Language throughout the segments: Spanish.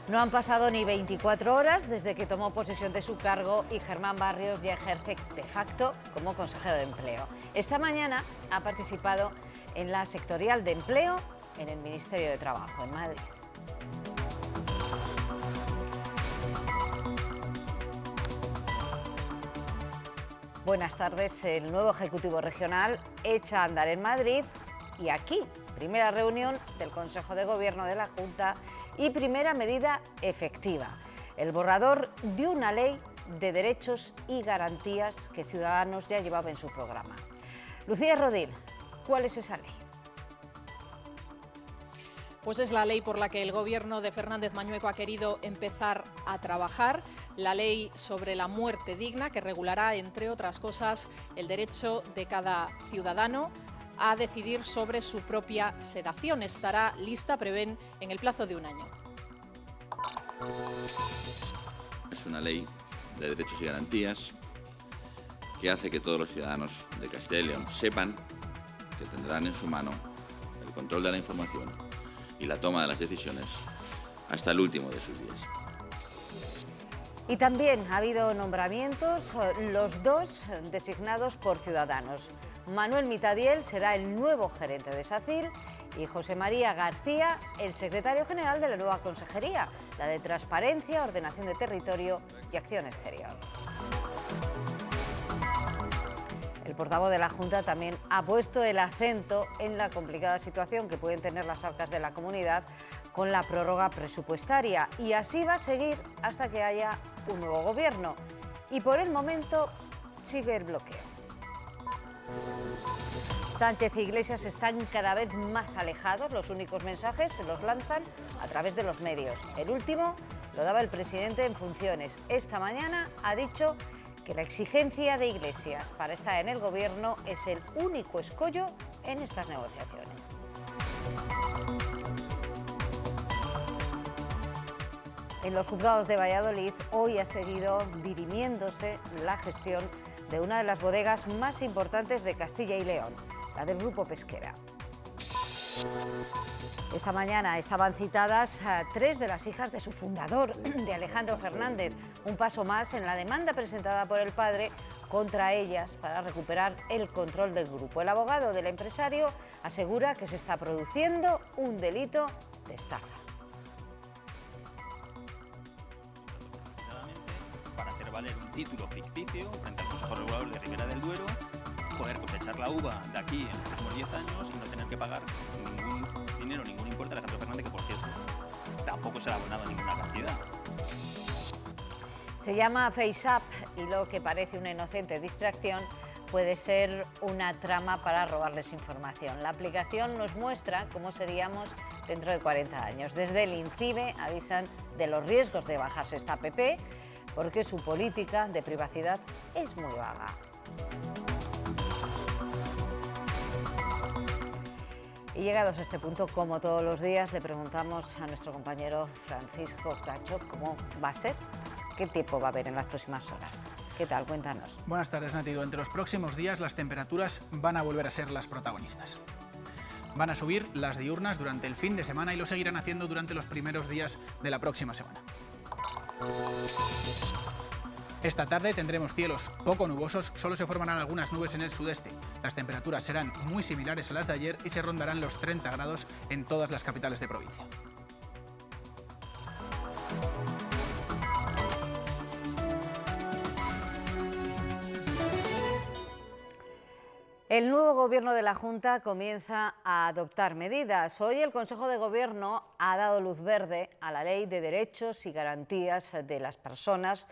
No han pasado ni 24 horas desde que tomó posesión de su cargo y Germán Barrios ya ejerce de facto como consejero de Empleo. Esta mañana ha participado en la sectorial de Empleo en el Ministerio de Trabajo en Madrid. Buenas tardes. El nuevo Ejecutivo Regional echa a andar en Madrid y aquí, primera reunión del Consejo de Gobierno de la Junta y primera medida efectiva, el borrador de una ley de derechos y garantías que Ciudadanos ya llevaba en su programa. Lucía Rodil, ¿cuál es esa ley? Pues es la ley por la que el Gobierno de Fernández Mañueco ha querido empezar a trabajar, la ley sobre la muerte digna, que regulará, entre otras cosas, el derecho de cada ciudadano a decidir sobre su propia sedación. Estará lista, prevén, en el plazo de un año. Es una ley de derechos y garantías que hace que todos los ciudadanos de Castilla y León sepan que tendrán en su mano el control de la información y la toma de las decisiones hasta el último de sus días. Y también ha habido nombramientos, los dos designados por Ciudadanos. Manuel Mitadiel será el nuevo gerente de SACIR y José María García, el secretario general de la nueva consejería, la de Transparencia, Ordenación de Territorio y Acción Exterior. El portavoz de la Junta también ha puesto el acento en la complicada situación que pueden tener las arcas de la comunidad con la prórroga presupuestaria, y así va a seguir hasta que haya un nuevo gobierno. Y por el momento sigue el bloqueo. Sánchez e Iglesias están cada vez más alejados, los únicos mensajes se los lanzan a través de los medios. El último lo daba el presidente en funciones. Esta mañana ha dicho que la exigencia de Iglesias para estar en el gobierno es el único escollo en estas negociaciones. En los juzgados de Valladolid hoy ha seguido dirimiéndose la gestión de una de las bodegas más importantes de Castilla y León, la del Grupo Pesquera. Esta mañana estaban citadas tres de las hijas de su fundador, de Alejandro Fernández, un paso más en la demanda presentada por el padre contra ellas para recuperar el control del grupo. El abogado del empresario asegura que se está produciendo un delito de estafa. Para hacer valer un título ficticio frente al Consejo Regulador de Ribera del Duero, poder cosechar la uva de aquí en los próximos 10 años y no tener que pagar ningún dinero, ningún importe a Alejandro Fernández, que por cierto tampoco se le ha abonado ninguna cantidad. Se llama FaceApp y lo que parece una inocente distracción puede ser una trama para robarles información. La aplicación nos muestra cómo seríamos dentro de 40 años. Desde el INCIBE avisan de los riesgos de bajarse esta app porque su política de privacidad es muy vaga. Y llegados a este punto, como todos los días, le preguntamos a nuestro compañero Francisco Cacho cómo va a ser, qué tiempo va a haber en las próximas horas. ¿Qué tal? Cuéntanos. Buenas tardes, Nati. Durante los próximos días las temperaturas van a volver a ser las protagonistas. Van a subir las diurnas durante el fin de semana y lo seguirán haciendo durante los primeros días de la próxima semana. Esta tarde tendremos cielos poco nubosos, solo se formarán algunas nubes en el sudeste. Las temperaturas serán muy similares a las de ayer y se rondarán los 30 grados en todas las capitales de provincia. El nuevo gobierno de la Junta comienza a adoptar medidas. Hoy el Consejo de Gobierno ha dado luz verde a la Ley de Derechos y Garantías de las Personas.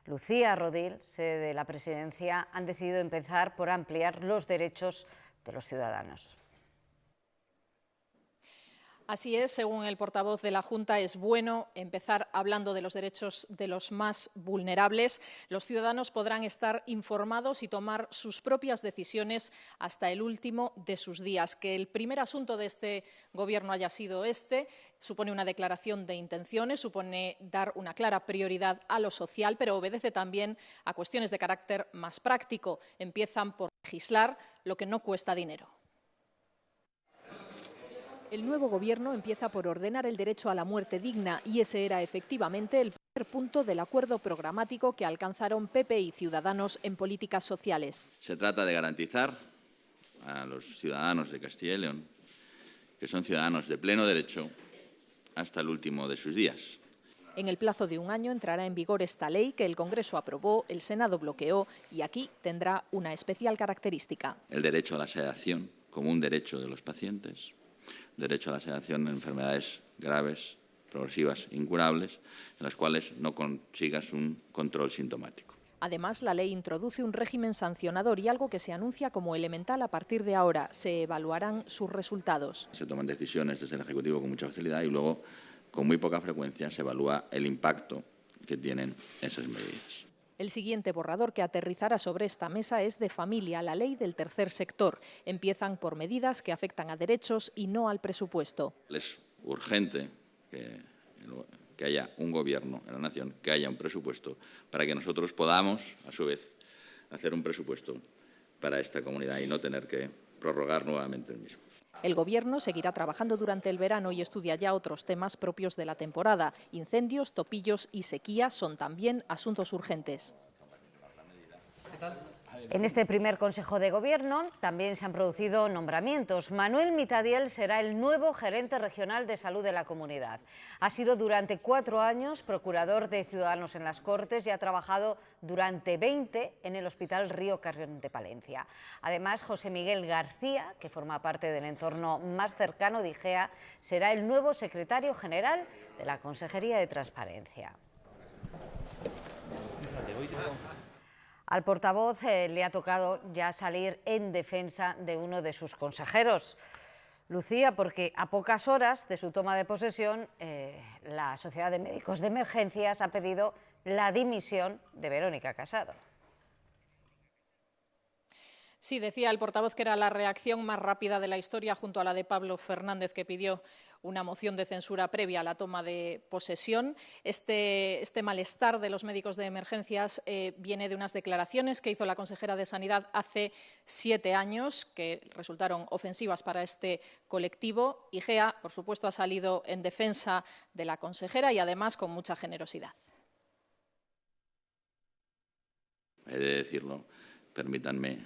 Lucía Rodil, sede de la Presidencia, han decidido empezar por ampliar los derechos de los ciudadanos. Así es, según el portavoz de la Junta, es bueno empezar hablando de los derechos de los más vulnerables. Los ciudadanos podrán estar informados y tomar sus propias decisiones hasta el último de sus días. Que el primer asunto de este Gobierno haya sido este supone una declaración de intenciones, supone dar una clara prioridad a lo social, pero obedece también a cuestiones de carácter más práctico. Empiezan por legislar lo que no cuesta dinero. El nuevo Gobierno empieza por ordenar el derecho a la muerte digna y ese era efectivamente el primer punto del acuerdo programático que alcanzaron PP y Ciudadanos en políticas sociales. Se trata de garantizar a los ciudadanos de Castilla y León, que son ciudadanos de pleno derecho hasta el último de sus días. En el plazo de un año entrará en vigor esta ley que el Congreso aprobó, el Senado bloqueó y aquí tendrá una especial característica. El derecho a la sedación como un derecho de los pacientes, derecho a la sedación en enfermedades graves, progresivas, incurables, en las cuales no consigas un control sintomático. Además, la ley introduce un régimen sancionador y algo que se anuncia como elemental a partir de ahora. Se evaluarán sus resultados. Se toman decisiones desde el Ejecutivo con mucha facilidad y luego, con muy poca frecuencia, se evalúa el impacto que tienen esas medidas. El siguiente borrador que aterrizará sobre esta mesa es de familia, la ley del tercer sector. Empiezan por medidas que afectan a derechos y no al presupuesto. Es urgente que haya un gobierno en la nación, que haya un presupuesto, para que nosotros podamos, a su vez, hacer un presupuesto para esta comunidad y no tener que prorrogar nuevamente el mismo. El Gobierno seguirá trabajando durante el verano y estudia ya otros temas propios de la temporada. Incendios, topillos y sequía son también asuntos urgentes. En este primer Consejo de Gobierno también se han producido nombramientos. Manuel Mitadiel será el nuevo gerente regional de salud de la comunidad. Ha sido durante 4 años procurador de Ciudadanos en las Cortes y ha trabajado durante 20 en el Hospital Río Carrión de Palencia. Además, José Miguel García, que forma parte del entorno más cercano de IGEA, será el nuevo secretario general de la Consejería de Transparencia. Al portavoz le ha tocado ya salir en defensa de uno de sus consejeros. Lucía, porque a pocas horas de su toma de posesión, la Sociedad de Médicos de Emergencias ha pedido la dimisión de Verónica Casado. Sí, decía el portavoz que era la reacción más rápida de la historia junto a la de Pablo Fernández, que pidió una moción de censura previa a la toma de posesión. Este malestar de los médicos de emergencias viene de unas declaraciones que hizo la consejera de Sanidad hace 7 años, que resultaron ofensivas para este colectivo. IGEA, por supuesto, ha salido en defensa de la consejera y además con mucha generosidad. He de decirlo, permítanme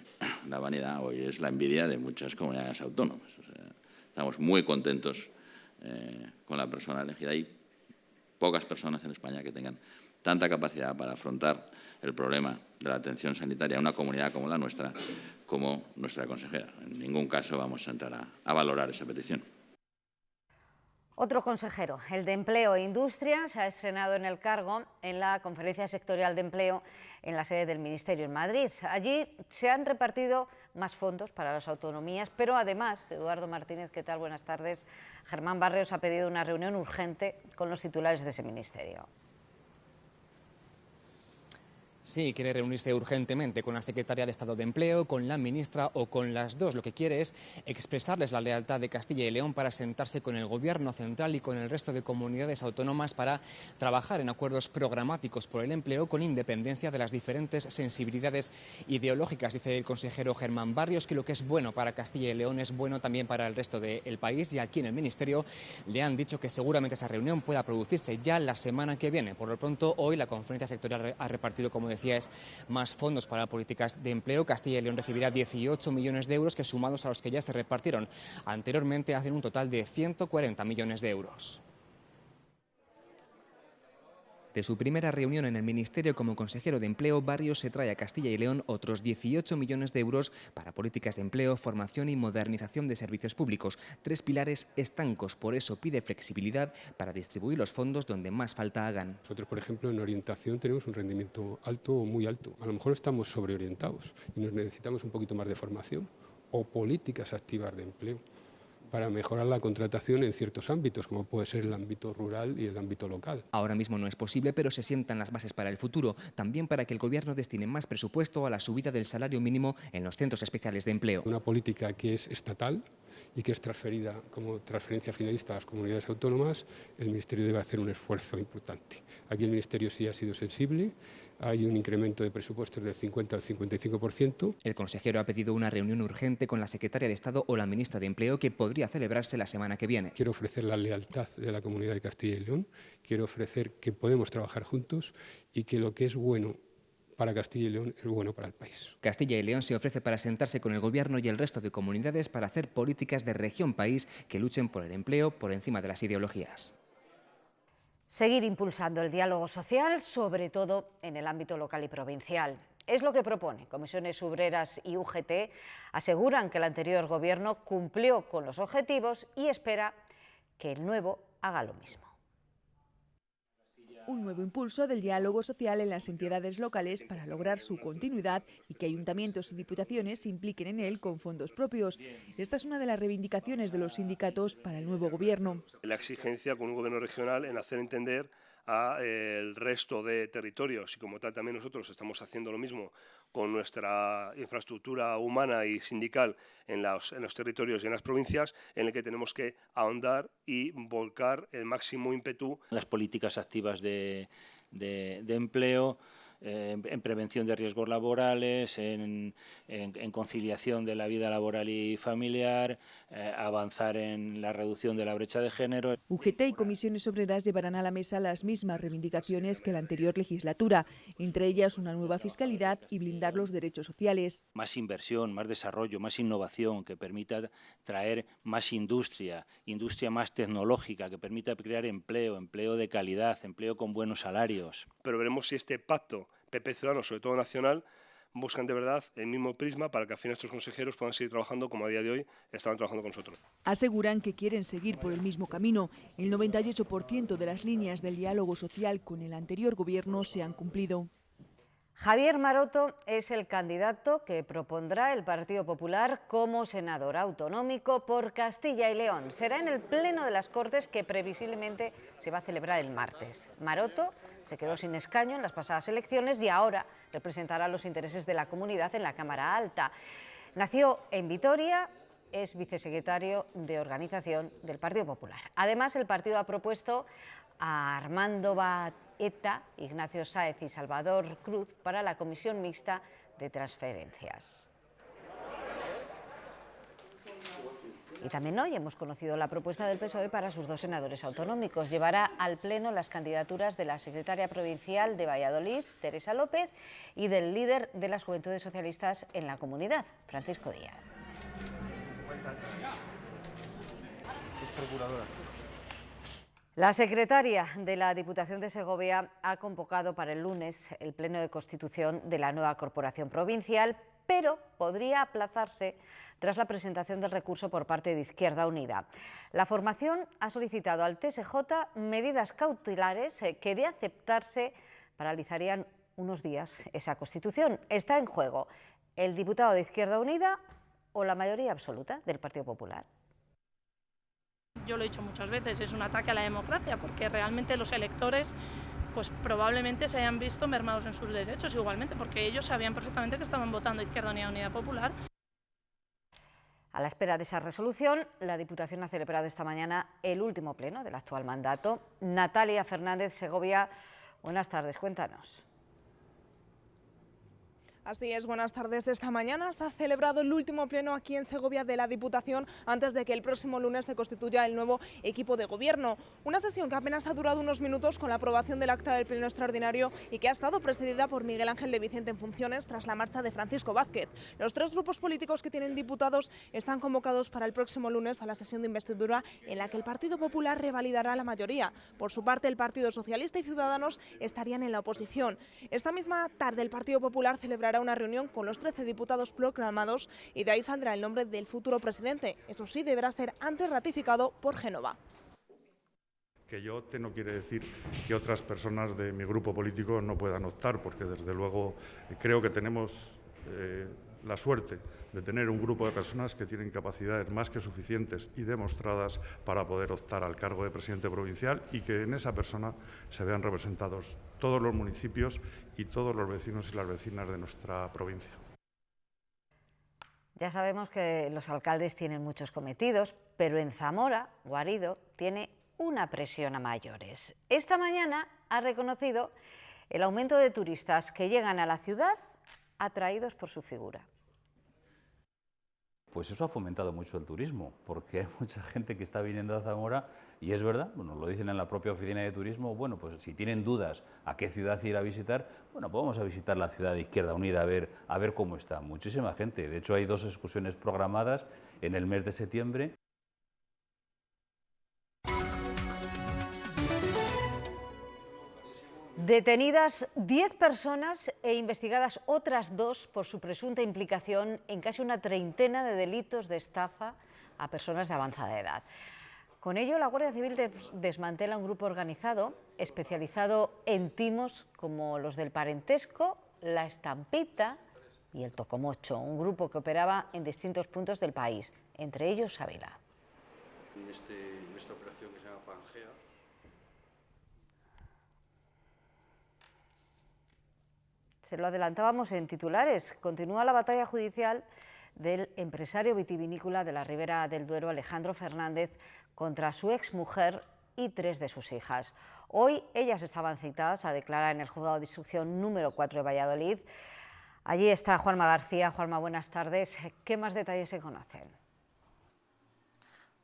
la vanidad, hoy es la envidia de muchas comunidades autónomas. O sea, estamos muy contentos con la persona elegida. Hay pocas personas en España que tengan tanta capacidad para afrontar el problema de la atención sanitaria en una comunidad como la nuestra, como nuestra consejera. En ningún caso vamos a entrar a valorar esa petición. Otro consejero, el de Empleo e Industria, se ha estrenado en el cargo en la Conferencia Sectorial de Empleo en la sede del Ministerio en Madrid. Allí se han repartido más fondos para las autonomías, pero además, Eduardo Martínez, ¿qué tal? Buenas tardes. Germán Barrios ha pedido una reunión urgente con los titulares de ese ministerio. Sí, quiere reunirse urgentemente con la secretaria de Estado de Empleo, con la ministra o con las dos. Lo que quiere es expresarles la lealtad de Castilla y León para sentarse con el Gobierno central y con el resto de comunidades autónomas para trabajar en acuerdos programáticos por el empleo con independencia de las diferentes sensibilidades ideológicas. Dice el consejero Germán Barrios que lo que es bueno para Castilla y León es bueno también para el resto del país, y aquí en el Ministerio le han dicho que seguramente esa reunión pueda producirse ya la semana que viene. Por lo pronto, hoy la conferencia sectorial ha repartido, como decía, más fondos para políticas de empleo. Castilla y León recibirá 18 millones de euros que, sumados a los que ya se repartieron anteriormente, hacen un total de 140 millones de euros. De su primera reunión en el Ministerio como consejero de Empleo, Barrios se trae a Castilla y León otros 18 millones de euros para políticas de empleo, formación y modernización de servicios públicos. 3 pilares estancos, por eso pide flexibilidad para distribuir los fondos donde más falta hagan. Nosotros, por ejemplo, en orientación tenemos un rendimiento alto o muy alto. A lo mejor estamos sobreorientados y nos necesitamos un poquito más de formación o políticas activas de empleo para mejorar la contratación en ciertos ámbitos, como puede ser el ámbito rural y el ámbito local. Ahora mismo no es posible, pero se sientan las bases para el futuro, también para que el Gobierno destine más presupuesto a la subida del salario mínimo en los centros especiales de empleo. Una política que es estatal y que es transferida como transferencia finalista a las comunidades autónomas, el Ministerio debe hacer un esfuerzo importante. Aquí el Ministerio sí ha sido sensible, hay un incremento de presupuestos del 50 al 55%. El consejero ha pedido una reunión urgente con la secretaria de Estado o la ministra de Empleo que podría celebrarse la semana que viene. Quiero ofrecer la lealtad de la Comunidad de Castilla y León, quiero ofrecer que podemos trabajar juntos y que lo que es bueno para Castilla y León es bueno para el país. Castilla y León se ofrece para sentarse con el Gobierno y el resto de comunidades para hacer políticas de región-país que luchen por el empleo por encima de las ideologías. Seguir impulsando el diálogo social, sobre todo en el ámbito local y provincial. Es lo que propone. Comisiones Obreras y UGT aseguran que el anterior Gobierno cumplió con los objetivos y espera que el nuevo haga lo mismo. Un nuevo impulso del diálogo social en las entidades locales para lograr su continuidad y que ayuntamientos y diputaciones se impliquen en él con fondos propios. Esta es una de las reivindicaciones de los sindicatos para el nuevo Gobierno. La exigencia con un Gobierno regional en hacer entender al resto de territorios y como tal también nosotros estamos haciendo lo mismo con nuestra infraestructura humana y sindical en los territorios y en las provincias, en el que tenemos que ahondar y volcar el máximo ímpetu. Las políticas activas de empleo, en prevención de riesgos laborales, en conciliación de la vida laboral y familiar, avanzar en la reducción de la brecha de género. UGT y Comisiones Obreras llevarán a la mesa las mismas reivindicaciones que la anterior legislatura, entre ellas una nueva fiscalidad y blindar los derechos sociales. Más inversión, más desarrollo, más innovación, que permita traer más industria más tecnológica, que permita crear empleo de calidad, empleo con buenos salarios. Pero veremos si este pacto PP Ciudadanos, sobre todo nacional, buscan de verdad el mismo prisma para que al fin estos consejeros puedan seguir trabajando como a día de hoy estaban trabajando con nosotros. Aseguran que quieren seguir por el mismo camino. El 98% de las líneas del diálogo social con el anterior Gobierno se han cumplido. Javier Maroto es el candidato que propondrá el Partido Popular como senador autonómico por Castilla y León. Será en el Pleno de las Cortes que previsiblemente se va a celebrar el martes. Maroto se quedó sin escaño en las pasadas elecciones y ahora representará los intereses de la comunidad en la Cámara Alta. Nació en Vitoria, es vicesecretario de Organización del Partido Popular. Además, el partido ha propuesto a Armando Baeta, Ignacio Sáez y Salvador Cruz para la Comisión Mixta de Transferencias. Y también hoy hemos conocido la propuesta del PSOE para sus dos senadores autonómicos. Llevará al Pleno las candidaturas de la secretaria provincial de Valladolid, Teresa López, y del líder de las Juventudes Socialistas en la comunidad, Francisco Díaz. La secretaria de la Diputación de Segovia ha convocado para el lunes el pleno de constitución de la nueva corporación provincial, pero podría aplazarse tras la presentación del recurso por parte de Izquierda Unida. La formación ha solicitado al TSJ medidas cautelares que, de aceptarse, paralizarían unos días esa constitución. Está en juego el diputado de Izquierda Unida o la mayoría absoluta del Partido Popular. Yo lo he dicho muchas veces, es un ataque a la democracia, porque realmente los electores pues probablemente se hayan visto mermados en sus derechos igualmente, porque ellos sabían perfectamente que estaban votando Izquierda Unida, Unidad Popular. A la espera de esa resolución, la Diputación ha celebrado esta mañana el último pleno del actual mandato. Natalia Fernández, Segovia, buenas tardes, cuéntanos. Así es, buenas tardes. Esta mañana se ha celebrado el último pleno aquí en Segovia de la Diputación antes de que el próximo lunes se constituya el nuevo equipo de gobierno. Una sesión que apenas ha durado unos minutos con la aprobación del acta del pleno extraordinario y que ha estado presidida por Miguel Ángel de Vicente en funciones tras la marcha de Francisco Vázquez. Los tres grupos políticos que tienen diputados están convocados para el próximo lunes a la sesión de investidura en la que el Partido Popular revalidará la mayoría. Por su parte, el Partido Socialista y Ciudadanos estarían en la oposición. Esta misma tarde el Partido Popular celebrará una reunión con los 13 diputados proclamados y de ahí saldrá el nombre del futuro presidente. Eso sí, deberá ser antes ratificado por Génova. Que yo opte no quiere decir que otras personas de mi grupo político no puedan optar, porque desde luego creo que tenemos la suerte de tener un grupo de personas que tienen capacidades más que suficientes y demostradas para poder optar al cargo de presidente provincial y que en esa persona se vean representados todos los municipios y todos los vecinos y las vecinas de nuestra provincia. Ya sabemos que los alcaldes tienen muchos cometidos, pero en Zamora, Guarido tiene una presión a mayores. Esta mañana ha reconocido el aumento de turistas que llegan a la ciudad atraídos por su figura. Pues eso ha fomentado mucho el turismo, porque hay mucha gente que está viniendo a Zamora y es verdad, bueno, lo dicen en la propia oficina de turismo, bueno, pues si tienen dudas a qué ciudad ir a visitar, bueno, pues vamos a visitar la ciudad de Izquierda Unida a ver cómo está. Muchísima gente, de hecho hay 2 excursiones programadas en el mes de septiembre. Detenidas 10 personas e investigadas otras 2 por su presunta implicación en casi una treintena de delitos de estafa a personas de avanzada edad. Con ello, la Guardia Civil desmantela un grupo organizado especializado en timos como los del parentesco, la estampita y el tocomocho, un grupo que operaba en distintos puntos del país, entre ellos Ávila. En esta operación que se llama Pangea. Se lo adelantábamos en titulares. Continúa la batalla judicial del empresario vitivinícola de la Ribera del Duero, Alejandro Fernández, contra su exmujer y 3 de sus hijas. Hoy ellas estaban citadas a declarar en el Juzgado de Instrucción número 4 de Valladolid. Allí está Juanma García. Juanma, buenas tardes. ¿Qué más detalles se conocen?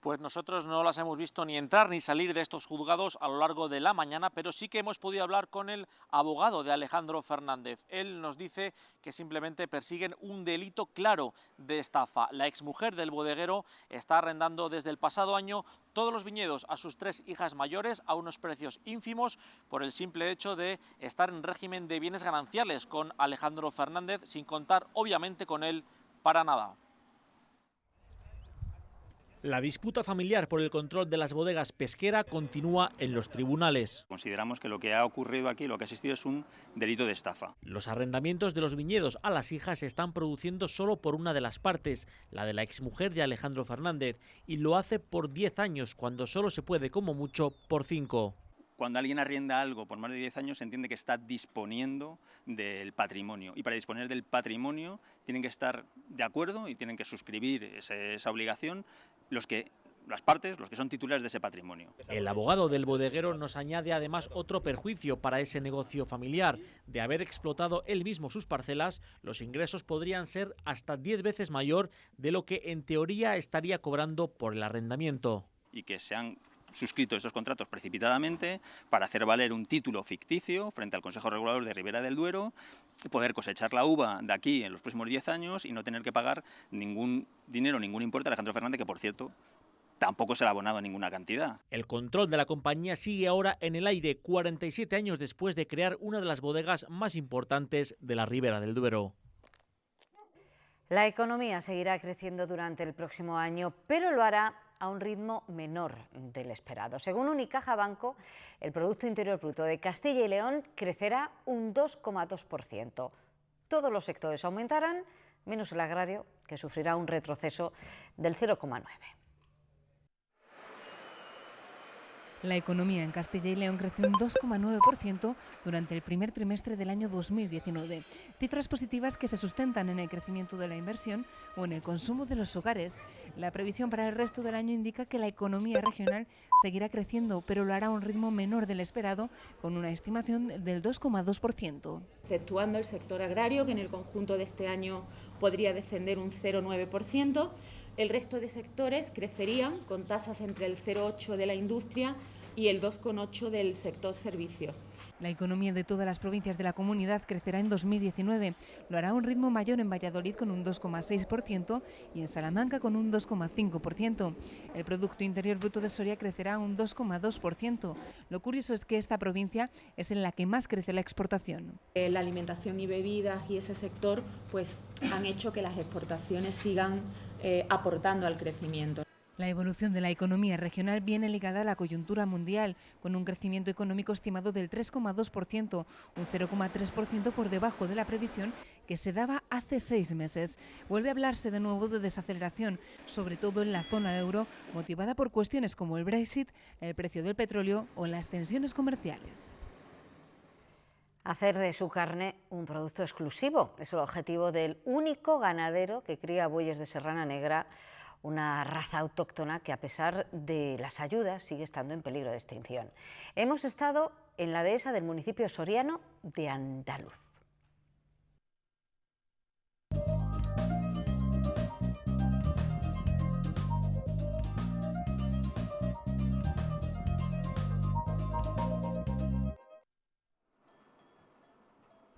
Pues nosotros no las hemos visto ni entrar ni salir de estos juzgados a lo largo de la mañana, pero sí que hemos podido hablar con el abogado de Alejandro Fernández. Él nos dice que simplemente persiguen un delito claro de estafa. La exmujer del bodeguero está arrendando desde el pasado año todos los viñedos a sus 3 hijas mayores a unos precios ínfimos por el simple hecho de estar en régimen de bienes gananciales con Alejandro Fernández, sin contar obviamente con él para nada. La disputa familiar por el control de las bodegas Pesquera continúa en los tribunales. Consideramos que lo que ha ocurrido aquí, lo que ha existido, es un delito de estafa. Los arrendamientos de los viñedos a las hijas se están produciendo solo por una de las partes, la de la exmujer de Alejandro Fernández, y lo hace por 10 años, cuando solo se puede, como mucho, por 5. Cuando alguien arrienda algo por más de 10 años se entiende que está disponiendo del patrimonio, y para disponer del patrimonio tienen que estar de acuerdo y tienen que suscribir esa obligación las partes, los que son titulares de ese patrimonio. El abogado del bodeguero nos añade además otro perjuicio para ese negocio familiar. De haber explotado él mismo sus parcelas, los ingresos podrían ser hasta 10 veces mayor de lo que en teoría estaría cobrando por el arrendamiento. Y que se han suscrito estos contratos precipitadamente para hacer valer un título ficticio frente al Consejo Regulador de Ribera del Duero, poder cosechar la uva de aquí en los próximos 10 años y no tener que pagar ningún dinero, ningún importe a Alejandro Fernández, que por cierto tampoco se le ha abonado ninguna cantidad. El control de la compañía sigue ahora en el aire, 47 años después de crear una de las bodegas más importantes de la Ribera del Duero. La economía seguirá creciendo durante el próximo año, pero lo hará a un ritmo menor del esperado. Según Unicaja Banco, el Producto Interior Bruto de Castilla y León crecerá un 2,2%. Todos los sectores aumentarán, menos el agrario, que sufrirá un retroceso del 0,9%. La economía en Castilla y León creció un 2,9% durante el primer trimestre del año 2019. Cifras positivas que se sustentan en el crecimiento de la inversión o en el consumo de los hogares. La previsión para el resto del año indica que la economía regional seguirá creciendo, pero lo hará a un ritmo menor del esperado, con una estimación del 2,2%. Exceptuando el sector agrario, que en el conjunto de este año podría descender un 0,9%, el resto de sectores crecerían con tasas entre el 0,8% de la industria y el 2,8% del sector servicios. La economía de todas las provincias de la comunidad crecerá en 2019. Lo hará a un ritmo mayor en Valladolid con un 2,6% y en Salamanca con un 2,5%. El Producto Interior Bruto de Soria crecerá un 2,2%. Lo curioso es que esta provincia es en la que más crece la exportación. La alimentación y bebidas y ese sector pues han hecho que las exportaciones sigan aportando al crecimiento. La evolución de la economía regional viene ligada a la coyuntura mundial, con un crecimiento económico estimado del 3,2%, un 0,3% por debajo de la previsión que se daba hace 6 meses. Vuelve a hablarse de nuevo de desaceleración, sobre todo en la zona euro, motivada por cuestiones como el Brexit, el precio del petróleo o las tensiones comerciales. Hacer de su carne un producto exclusivo es el objetivo del único ganadero que cría bueyes de Serrana Negra, una raza autóctona que a pesar de las ayudas sigue estando en peligro de extinción. Hemos estado en la dehesa del municipio soriano de Andaluz.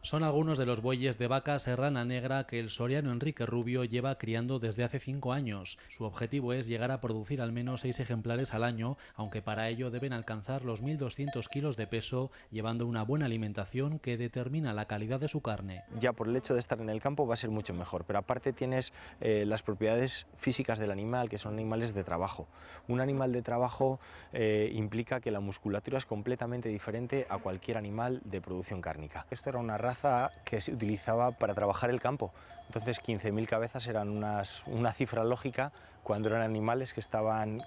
Son algunos de los bueyes de vaca serrana negra que el soriano Enrique Rubio lleva criando desde hace 5 años. Su objetivo es llegar a producir al menos 6 ejemplares al año, aunque para ello deben alcanzar los 1.200 kilos de peso, llevando una buena alimentación que determina la calidad de su carne. Ya por el hecho de estar en el campo va a ser mucho mejor, pero aparte tienes las propiedades físicas del animal, que son animales de trabajo. Un animal de trabajo implica que la musculatura es completamente diferente a cualquier animal de producción cárnica. Esto era una raza que se utilizaba para trabajar el campo, entonces 15.000 cabezas eran una cifra lógica cuando eran animales que estaban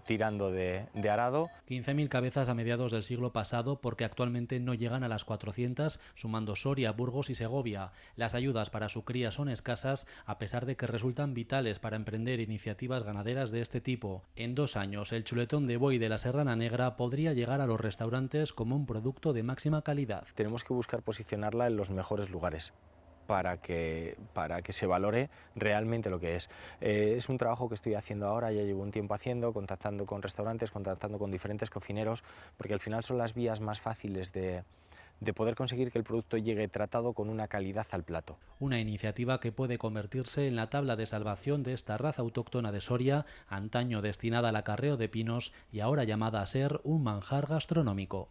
tirando de arado. 15.000 cabezas a mediados del siglo pasado, porque actualmente no llegan a las 400, sumando Soria, Burgos y Segovia. Las ayudas para su cría son escasas, a pesar de que resultan vitales para emprender iniciativas ganaderas de este tipo. En 2 años, el chuletón de buey de la Serrana Negra podría llegar a los restaurantes como un producto de máxima calidad. Tenemos que buscar posicionarla en los mejores lugares para que se valore realmente lo que es. Es un trabajo que estoy haciendo ahora, ya llevo un tiempo haciendo, contactando con restaurantes, contactando con diferentes cocineros, porque al final son las vías más fáciles de poder conseguir que el producto llegue tratado con una calidad al plato. Una iniciativa que puede convertirse en la tabla de salvación de esta raza autóctona de Soria, antaño destinada al acarreo de pinos y ahora llamada a ser un manjar gastronómico.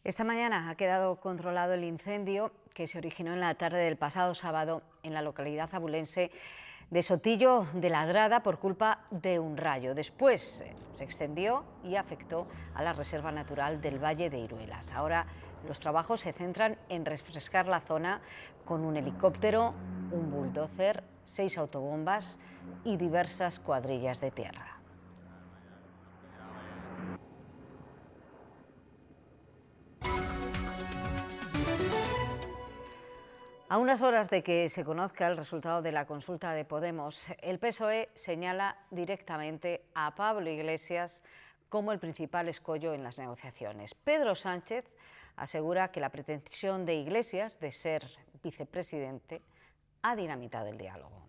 Esta mañana ha quedado controlado el incendio que se originó en la tarde del pasado sábado en la localidad abulense de Sotillo de Ladrada por culpa de un rayo. Después se extendió y afectó a la Reserva Natural del Valle de Iruelas. Ahora los trabajos se centran en refrescar la zona con un helicóptero, un bulldozer, 6 autobombas y diversas cuadrillas de tierra. A unas horas de que se conozca el resultado de la consulta de Podemos, el PSOE señala directamente a Pablo Iglesias como el principal escollo en las negociaciones. Pedro Sánchez asegura que la pretensión de Iglesias de ser vicepresidente ha dinamitado el diálogo.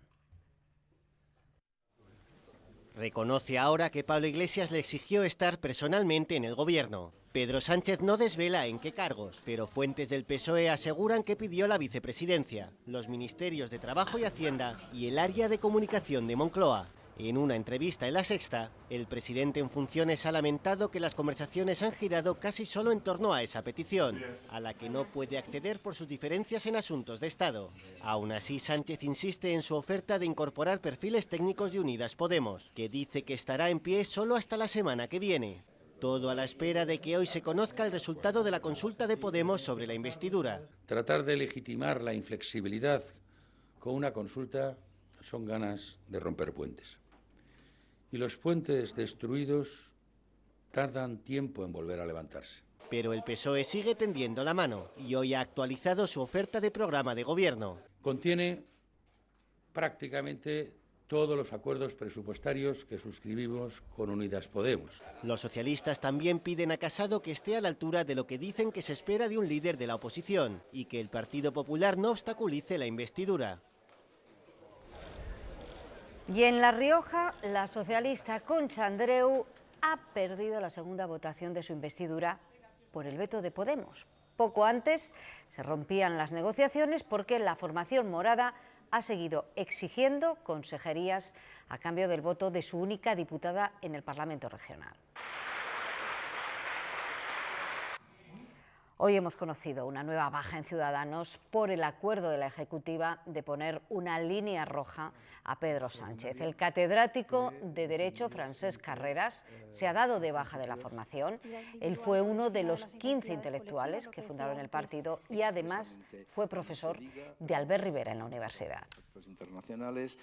Reconoce ahora que Pablo Iglesias le exigió estar personalmente en el gobierno. Pedro Sánchez no desvela en qué cargos, pero fuentes del PSOE aseguran que pidió la vicepresidencia, los ministerios de Trabajo y Hacienda y el área de comunicación de Moncloa. En una entrevista en La Sexta, el presidente en funciones ha lamentado que las conversaciones han girado casi solo en torno a esa petición, a la que no puede acceder por sus diferencias en asuntos de Estado. Aún así, Sánchez insiste en su oferta de incorporar perfiles técnicos de Unidas Podemos, que dice que estará en pie solo hasta la semana que viene. Todo a la espera de que hoy se conozca el resultado de la consulta de Podemos sobre la investidura. Tratar de legitimar la inflexibilidad con una consulta son ganas de romper puentes. Y los puentes destruidos tardan tiempo en volver a levantarse. Pero el PSOE sigue tendiendo la mano y hoy ha actualizado su oferta de programa de gobierno. Contiene prácticamente todos los acuerdos presupuestarios que suscribimos con Unidas Podemos. Los socialistas también piden a Casado que esté a la altura de lo que dicen que se espera de un líder de la oposición y que el Partido Popular no obstaculice la investidura. Y en La Rioja, la socialista Concha Andreu ha perdido la segunda votación de su investidura por el veto de Podemos. Poco antes se rompían las negociaciones porque la formación morada ha seguido exigiendo consejerías a cambio del voto de su única diputada en el Parlamento regional. Hoy hemos conocido una nueva baja en Ciudadanos por el acuerdo de la Ejecutiva de poner una línea roja a Pedro Sánchez. El catedrático de Derecho, Francesc Carreras, se ha dado de baja de la formación. Él fue uno de los 15 intelectuales que fundaron el partido y además fue profesor de Albert Rivera en la universidad. Internacionales,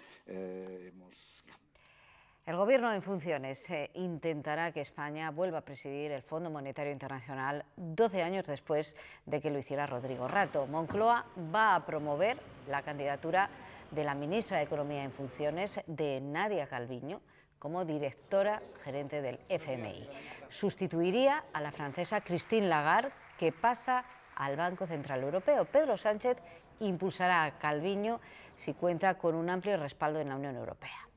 El Gobierno en funciones intentará que España vuelva a presidir el Fondo Monetario Internacional 12 años después de que lo hiciera Rodrigo Rato. Moncloa va a promover la candidatura de la ministra de Economía en funciones, de Nadia Calviño, como directora gerente del FMI. Sustituiría a la francesa Christine Lagarde, que pasa al Banco Central Europeo. Pedro Sánchez impulsará a Calviño si cuenta con un amplio respaldo en la Unión Europea.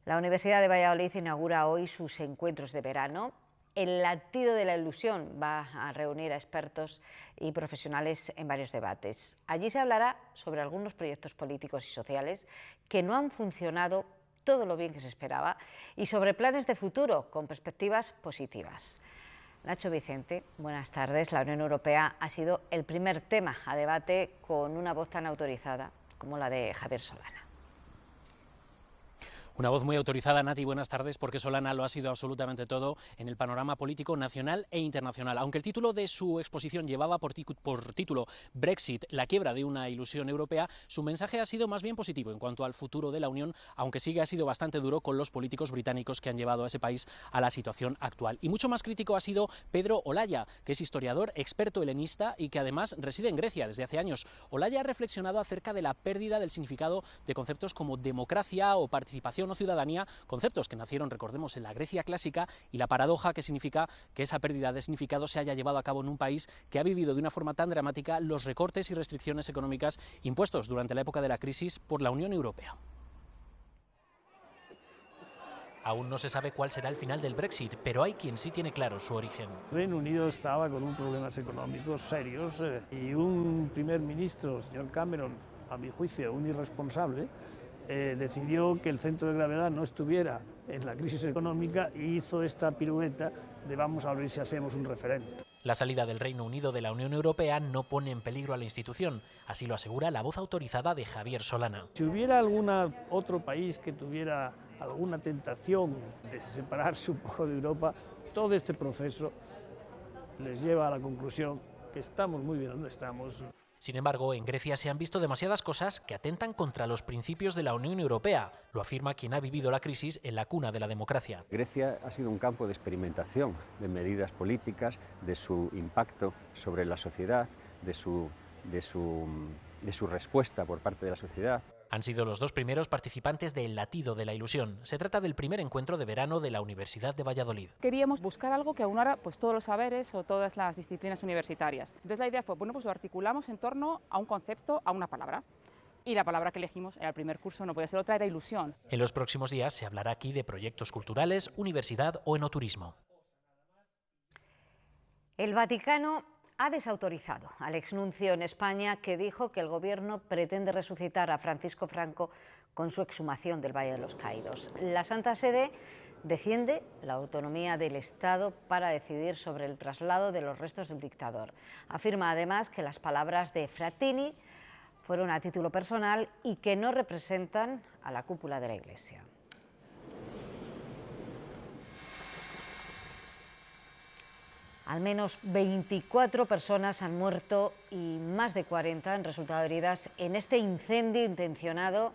La Universidad de Valladolid inaugura hoy sus encuentros de verano. El latido de la ilusión va a reunir a expertos y profesionales en varios debates. Allí se hablará sobre algunos proyectos políticos y sociales que no han funcionado todo lo bien que se esperaba y sobre planes de futuro con perspectivas positivas. Nacho Vicente, buenas tardes. La Unión Europea ha sido el primer tema a debate con una voz tan autorizada como la de Javier Solana. Una voz muy autorizada, Nati, buenas tardes, porque Solana lo ha sido absolutamente todo en el panorama político nacional e internacional. Aunque el título de su exposición llevaba por título Brexit, la quiebra de una ilusión europea, su mensaje ha sido más bien positivo en cuanto al futuro de la Unión, aunque sí que ha sido bastante duro con los políticos británicos que han llevado a ese país a la situación actual. Y mucho más crítico ha sido Pedro Olaya, que es historiador, experto helenista y que además reside en Grecia desde hace años. Olaya ha reflexionado acerca de la pérdida del significado de conceptos como democracia o participación o ciudadanía, conceptos que nacieron, recordemos, en la Grecia clásica, y la paradoja que significa que esa pérdida de significado se haya llevado a cabo en un país que ha vivido de una forma tan dramática los recortes y restricciones económicas impuestos durante la época de la crisis por la Unión Europea. Aún no se sabe cuál será el final del Brexit, pero hay quien sí tiene claro su origen. El Reino Unido estaba con problemas económicos serios y un primer ministro, señor Cameron, a mi juicio un irresponsable, decidió que el centro de gravedad no estuviera en la crisis económica y hizo esta pirueta de vamos a ver si hacemos un referéndum. La salida del Reino Unido de la Unión Europea no pone en peligro a la institución, así lo asegura la voz autorizada de Javier Solana. Si hubiera algún otro país que tuviera alguna tentación de separarse un poco de Europa, todo este proceso les lleva a la conclusión que estamos muy bien donde estamos. Sin embargo, en Grecia se han visto demasiadas cosas que atentan contra los principios de la Unión Europea, lo afirma quien ha vivido la crisis en la cuna de la democracia. Grecia ha sido un campo de experimentación de medidas políticas, de su impacto sobre la sociedad, de su respuesta por parte de la sociedad. Han sido los dos primeros participantes del Latido de la Ilusión. Se trata del primer encuentro de verano de la Universidad de Valladolid. Queríamos buscar algo que aunara pues, todos los saberes o todas las disciplinas universitarias. Entonces la idea fue, bueno, pues lo articulamos en torno a un concepto, a una palabra. Y la palabra que elegimos en el primer curso no podía ser otra, era ilusión. En los próximos días se hablará aquí de proyectos culturales, universidad o enoturismo. El Vaticano ha desautorizado al exnuncio en España, que dijo que el gobierno pretende resucitar a Francisco Franco con su exhumación del Valle de los Caídos. La Santa Sede defiende la autonomía del Estado para decidir sobre el traslado de los restos del dictador. Afirma además que las palabras de Frattini fueron a título personal y que no representan a la cúpula de la Iglesia. Al menos 24 personas han muerto y más de 40 han resultado heridas en este incendio intencionado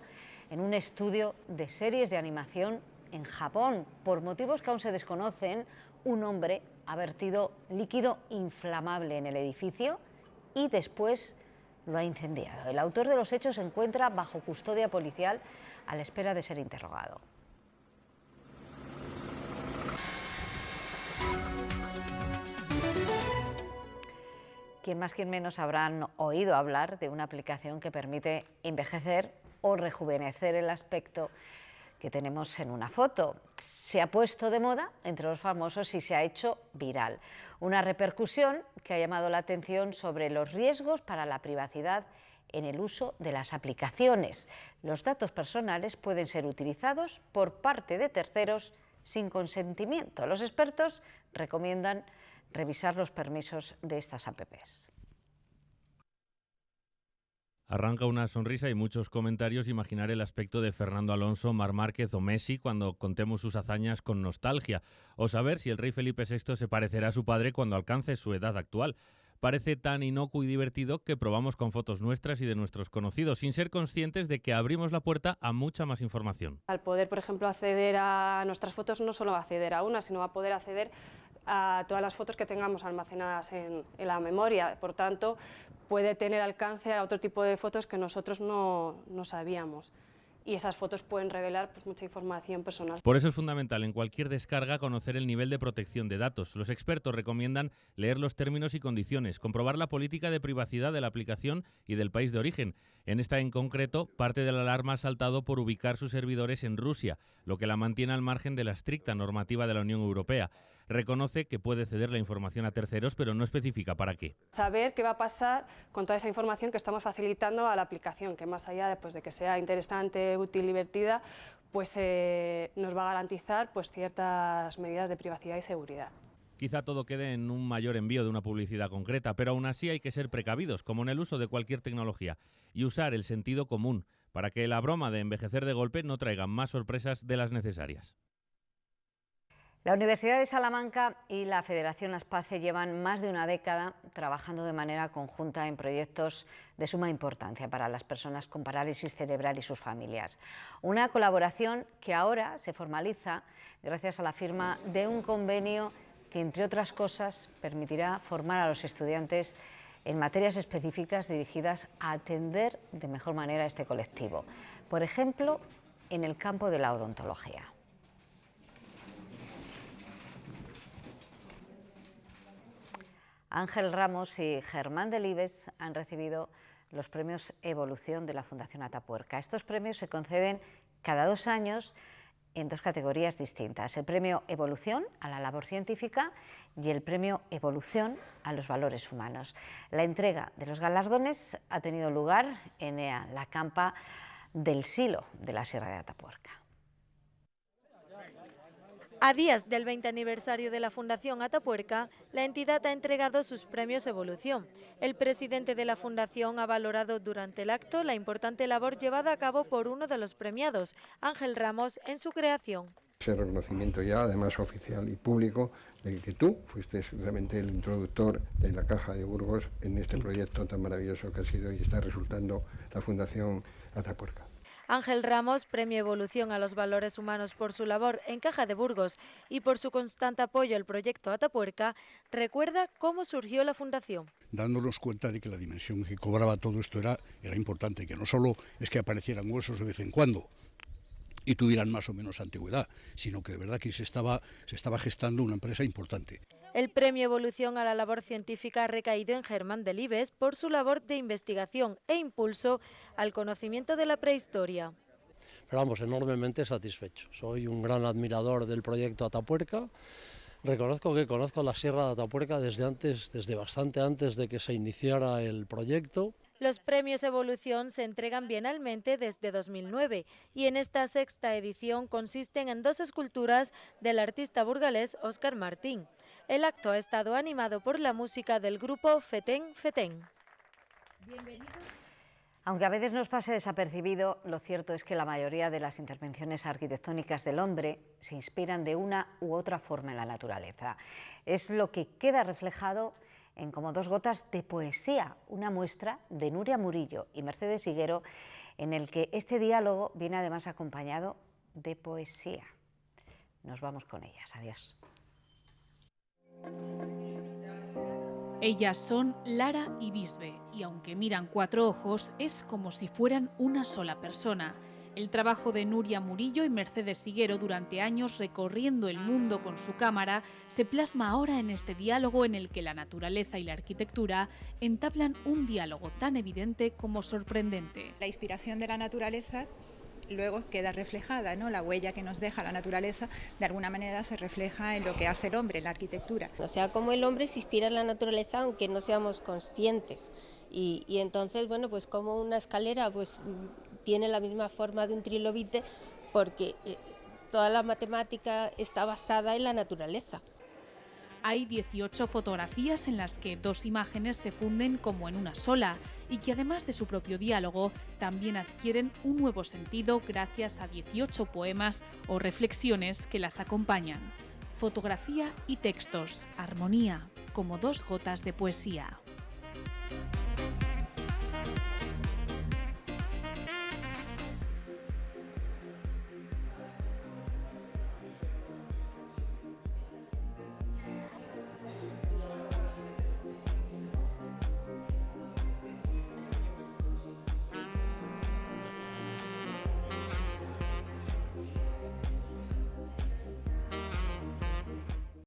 en un estudio de series de animación en Japón. Por motivos que aún se desconocen, un hombre ha vertido líquido inflamable en el edificio y después lo ha incendiado. El autor de los hechos se encuentra bajo custodia policial a la espera de ser interrogado. Quien más, quien menos habrán oído hablar de una aplicación que permite envejecer o rejuvenecer el aspecto que tenemos en una foto. Se ha puesto de moda entre los famosos y se ha hecho viral. Una repercusión que ha llamado la atención sobre los riesgos para la privacidad en el uso de las aplicaciones. Los datos personales pueden ser utilizados por parte de terceros sin consentimiento. Los expertos recomiendan revisar los permisos de estas apps. Arranca una sonrisa y muchos comentarios imaginar el aspecto de Fernando Alonso, Marc Márquez o Messi cuando contemos sus hazañas con nostalgia, o saber si el rey Felipe VI se parecerá a su padre cuando alcance su edad actual. Parece tan inocuo y divertido que probamos con fotos nuestras y de nuestros conocidos, sin ser conscientes de que abrimos la puerta a mucha más información. Al poder, por ejemplo, acceder a nuestras fotos, no solo va a acceder a una, sino va a poder acceder a todas las fotos que tengamos almacenadas en la memoria. Por tanto, puede tener alcance a otro tipo de fotos que nosotros no sabíamos. Y esas fotos pueden revelar pues, mucha información personal. Por eso es fundamental en cualquier descarga conocer el nivel de protección de datos. Los expertos recomiendan leer los términos y condiciones, comprobar la política de privacidad de la aplicación y del país de origen. En esta en concreto, parte de la alarma ha saltado por ubicar sus servidores en Rusia, lo que la mantiene al margen de la estricta normativa de la Unión Europea. Reconoce que puede ceder la información a terceros, pero no especifica para qué. Saber qué va a pasar con toda esa información que estamos facilitando a la aplicación, que más allá de que sea interesante, útil, divertida, pues nos va a garantizar pues, ciertas medidas de privacidad y seguridad. Quizá todo quede en un mayor envío de una publicidad concreta, pero aún así hay que ser precavidos, como en el uso de cualquier tecnología, y usar el sentido común para que la broma de envejecer de golpe no traiga más sorpresas de las necesarias. La Universidad de Salamanca y la Federación Aspace llevan más de una década trabajando de manera conjunta en proyectos de suma importancia para las personas con parálisis cerebral y sus familias. Una colaboración que ahora se formaliza gracias a la firma de un convenio que, entre otras cosas, permitirá formar a los estudiantes en materias específicas dirigidas a atender de mejor manera a este colectivo. Por ejemplo, en el campo de la odontología. Ángel Ramos y Germán Delibes han recibido los premios Evolución de la Fundación Atapuerca. Estos premios se conceden cada 2 años en 2 categorías distintas: el premio Evolución a la labor científica y el premio Evolución a los valores humanos. La entrega de los galardones ha tenido lugar en la campa del Silo de la Sierra de Atapuerca. A días del 20 aniversario de la Fundación Atapuerca, la entidad ha entregado sus premios Evolución. El presidente de la Fundación ha valorado durante el acto la importante labor llevada a cabo por uno de los premiados, Ángel Ramos, en su creación. Ese reconocimiento ya, además oficial y público, de que tú fuiste realmente el introductor de la Caja de Burgos en este proyecto tan maravilloso que ha sido y está resultando la Fundación Atapuerca. Ángel Ramos, premio Evolución a los valores humanos por su labor en Caja de Burgos y por su constante apoyo al proyecto Atapuerca, recuerda cómo surgió la fundación. Dándonos cuenta de que la dimensión que cobraba todo esto era importante, que no solo es que aparecieran huesos de vez en cuando y tuvieran más o menos antigüedad, sino que de verdad que se estaba gestando una empresa importante. El premio Evolución a la labor científica ha recaído en Germán Delibes por su labor de investigación e impulso al conocimiento de la prehistoria. Pero vamos, enormemente satisfecho. Soy un gran admirador del proyecto Atapuerca. Reconozco que conozco la Sierra de Atapuerca desde bastante antes de que se iniciara el proyecto. Los premios Evolución se entregan bienalmente desde 2009 y en esta 6ª edición consisten en 2 esculturas del artista burgalés Óscar Martín. El acto ha estado animado por la música del grupo Fetén Fetén. Aunque a veces nos pase desapercibido, lo cierto es que la mayoría de las intervenciones arquitectónicas del hombre se inspiran de una u otra forma en la naturaleza. Es lo que queda reflejado en Como 2 gotas de poesía, una muestra de Nuria Murillo y Mercedes Higuero, en el que este diálogo viene además acompañado de poesía. Nos vamos con ellas. Adiós. Ellas son Lara y Bisbe, y aunque miran 4 ojos, es como si fueran una sola persona. El trabajo de Nuria Murillo y Mercedes Higuero durante años recorriendo el mundo con su cámara se plasma ahora en este diálogo en el que la naturaleza y la arquitectura entablan un diálogo tan evidente como sorprendente. La inspiración de la naturaleza luego queda reflejada, ¿no? La huella que nos deja la naturaleza de alguna manera se refleja en lo que hace el hombre, en la arquitectura. O sea, como el hombre se inspira en la naturaleza aunque no seamos conscientes. Y entonces, bueno, pues como una escalera pues tiene la misma forma de un trilobite porque toda la matemática está basada en la naturaleza. Hay 18 fotografías en las que 2 imágenes se funden como en una sola y que además de su propio diálogo también adquieren un nuevo sentido gracias a 18 poemas o reflexiones que las acompañan. Fotografía y textos, armonía, como 2 gotas de poesía.